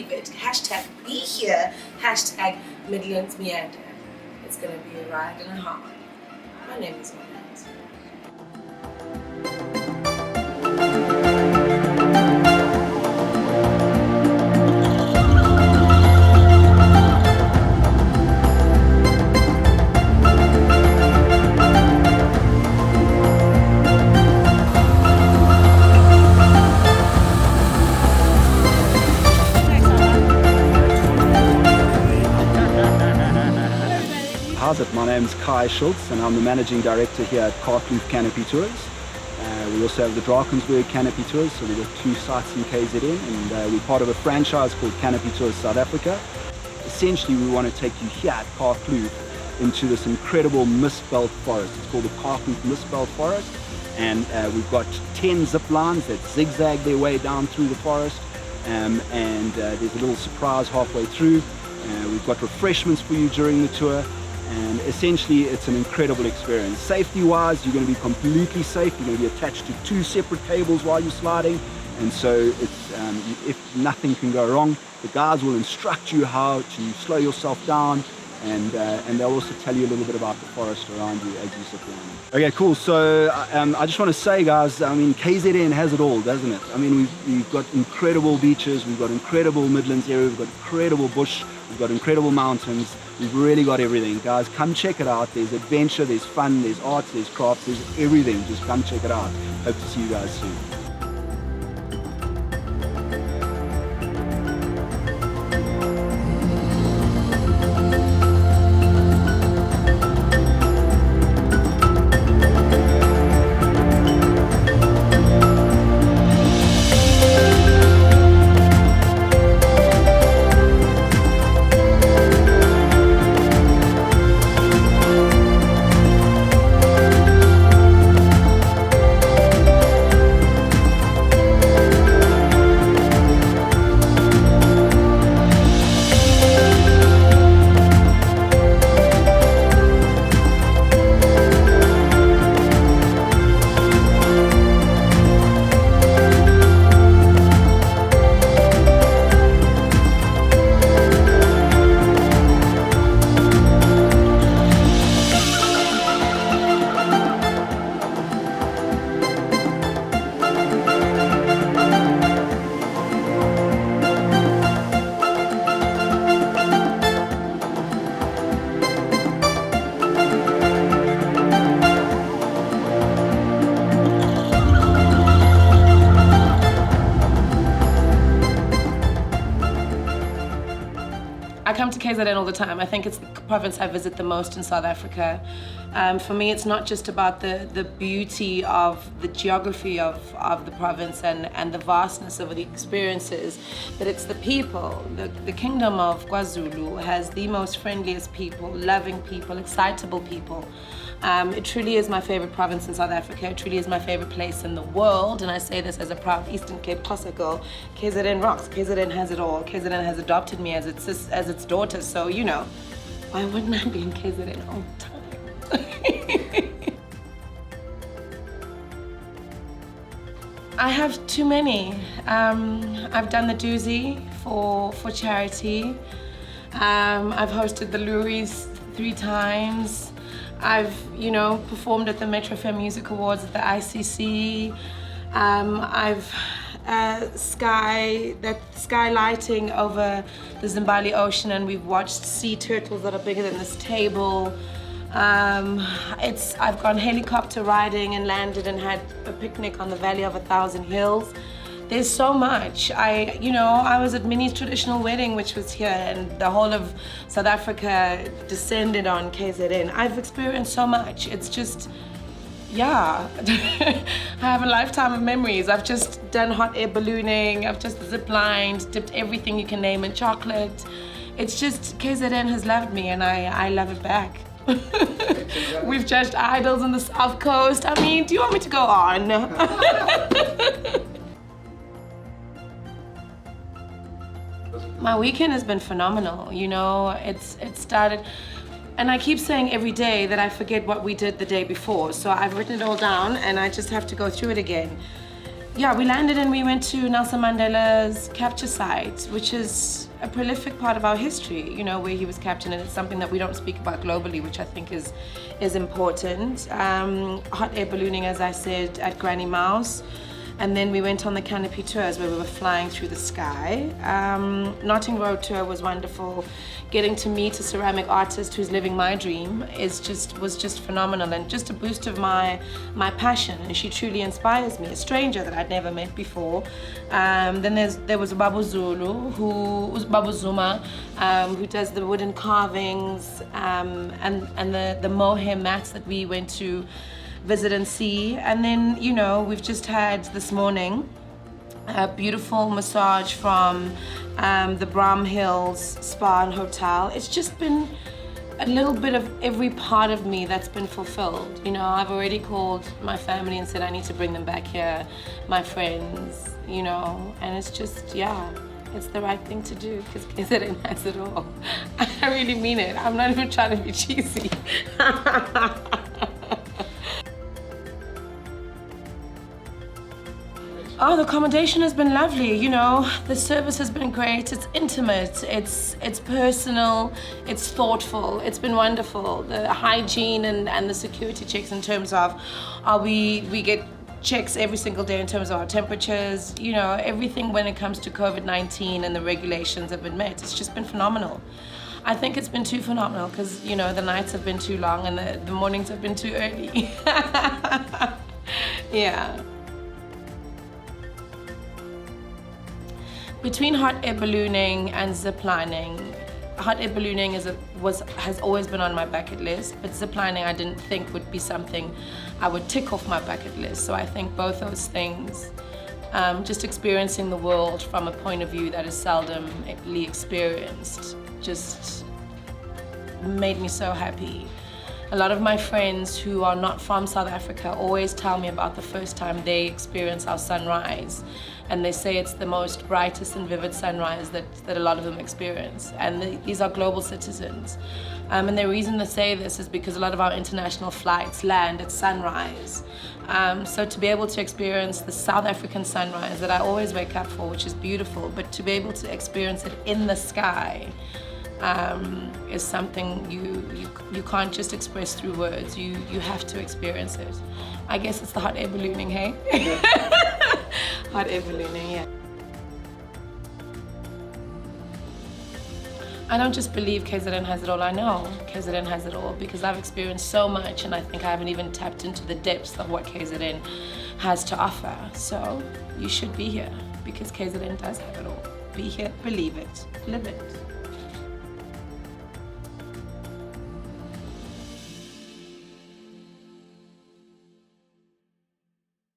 believe it. Hashtag be here. Hashtag Midlands Meander. It's going to be a ride and a half. My name is Monet. How's it? My name is Kai Schultz and I'm the Managing Director here at Kaapkloof Canopy Tours. We also have the Drakensberg Canopy Tours, so we've got 2 sites in KZN, and we're part of a franchise called Canopy Tours South Africa. Essentially, we want to take you here at Kaapkloof into this incredible mist belt forest. It's called the Kaapkloof Mist Belt Forest, and we've got 10 zip lines that zigzag their way down through the forest, and there's a little surprise halfway through. We've got refreshments for you during the tour. And essentially, it's an incredible experience. Safety-wise, you're going to be completely safe. You're going to be attached to 2 separate cables while you're sliding. And so it's, if nothing can go wrong, the guides will instruct you how to slow yourself down. And they'll also tell you a little bit about the forest around you as you sit down. Okay, cool. So I just want to say, guys, I mean, KZN has it all, doesn't it? I mean, we've got incredible beaches, we've got incredible Midlands area, we've got incredible bush, we've got incredible mountains. We've really got everything. Guys, come check it out. There's adventure, there's fun, there's arts, there's crafts, there's everything. Just come check it out. Hope to see you guys soon. I come to KZN all the time. I think it's the province I visit the most in South Africa. For me, it's not just about the beauty of the geography of the province and the vastness of the experiences, but it's the people. The kingdom of KwaZulu has the most friendliest people, loving people, excitable people. It truly is my favorite province in South Africa. It truly is my favorite place in the world, and I say this as a proud Eastern Cape Xhosa girl. KZN rocks. KZN has it all. KZN has adopted me as its daughter, so you know, why wouldn't I be in KZN all the time? I have too many. I've done the doozy for charity. I've hosted the Louis 3 times. I've, performed at the Metro Fair Music Awards at the ICC. I've skylighting over the Zimbabwe Ocean, and we've watched sea turtles that are bigger than this table. I've gone helicopter riding and landed and had a picnic on the Valley of 1,000 Hills. There's so much. I was at Minnie's traditional wedding, which was here, and the whole of South Africa descended on KZN. I've experienced so much. It's just, yeah. I have a lifetime of memories. I've just done hot air ballooning. I've just zip-lined, dipped everything you can name in chocolate. It's just, KZN has loved me, and I love it back. We've judged idols on the South Coast. I mean, do you want me to go on? My weekend has been phenomenal. It started, and I keep saying every day that I forget what we did the day before. So I've written it all down and I just have to go through it again. Yeah, we landed and we went to Nelson Mandela's capture site, which is a prolific part of our history, you know, where he was captured, and it's something that we don't speak about globally, which I think is important. Hot air ballooning, as I said, at Granny Mouse. And then we went on the canopy tours where we were flying through the sky. Notting Road tour was wonderful. Getting to meet a ceramic artist who's living my dream was just phenomenal, and just a boost of my passion. And she truly inspires me, a stranger that I'd never met before. Then there was Babu Zuma, who does the wooden carvings, and the mohair mats that we went to visit and see. And then, you know, we've just had this morning a beautiful massage from the Bram Hills Spa and Hotel. It's just been a little bit of every part of me that's been fulfilled. You know, I've already called my family and said I need to bring them back here, my friends, you know, and it's just, yeah, it's the right thing to do because KZN has it all. I really mean it. I'm not even trying to be cheesy. Oh, the accommodation has been lovely. You know, the service has been great. It's intimate. It's personal. It's thoughtful. It's been wonderful. The hygiene and the security checks in terms of, we get checks every single day in terms of our temperatures. You know, everything when it comes to COVID-19 and the regulations have been met. It's just been phenomenal. I think it's been too phenomenal because, you know, the nights have been too long and the mornings have been too early. Yeah. Between hot air ballooning and ziplining, hot air ballooning has always been on my bucket list, but ziplining I didn't think would be something I would tick off my bucket list. So I think both those things, just experiencing the world from a point of view that is seldomly experienced, just made me so happy. A lot of my friends who are not from South Africa always tell me about the first time they experience our sunrise. And they say it's the most brightest and vivid sunrise that a lot of them experience. And these are global citizens. And the reason they say this is because a lot of our international flights land at sunrise. So to be able to experience the South African sunrise that I always wake up for, which is beautiful, but to be able to experience it in the sky, is something you can't just express through words. You have to experience it. I guess it's the hot air ballooning, hey? Hot air ballooning, yeah. I don't just believe KZN has it all, I know KZN has it all because I've experienced so much and I think I haven't even tapped into the depths of what KZN has to offer. So you should be here because KZN does have it all. Be here, believe it, live it.